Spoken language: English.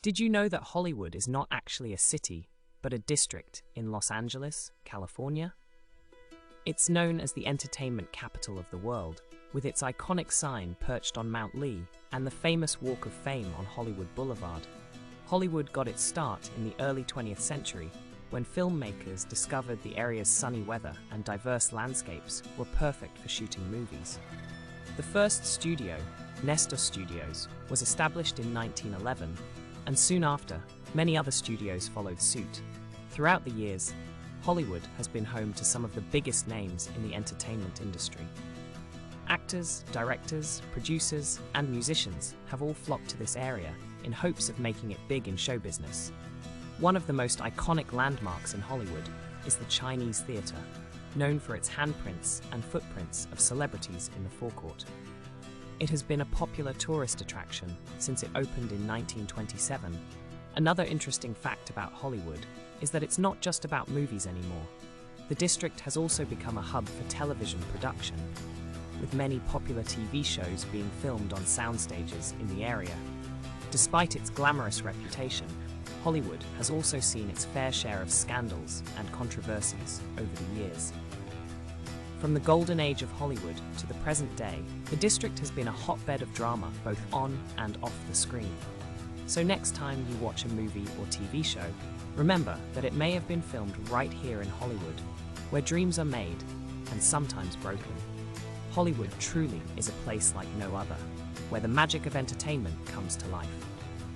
Did you know that Hollywood is not actually a city, but a district in Los Angeles, California? It's known as the entertainment capital of the world, with its iconic sign perched on Mount Lee and the famous Walk of Fame on Hollywood Boulevard. Hollywood got its start in the early 20th century when filmmakers discovered the area's sunny weather and diverse landscapes were perfect for shooting movies. The first studio, Nestor Studios, was established in 1911, and soon after, many other studios followed suit. Throughout the years, Hollywood has been home to some of the biggest names in the entertainment industry. Actors, directors, producers, and musicians have all flocked to this area in hopes of making it big in show business. One of the most iconic landmarks in Hollywood is the Chinese Theater, known for its handprints and footprints of celebrities in the forecourt. It has been a popular tourist attraction since it opened in 1927. Another interesting fact about Hollywood is that it's not just about movies anymore. The district has also become a hub for television production, with many popular TV shows being filmed on sound stages in the area. Despite its glamorous reputation, Hollywood has also seen its fair share of scandals and controversies over the years. From the golden age of Hollywood to the present day, the district has been a hotbed of drama both on and off the screen. So next time you watch a movie or TV show, remember that it may have been filmed right here in Hollywood, where dreams are made and sometimes broken. Hollywood truly is a place like no other, where the magic of entertainment comes to life.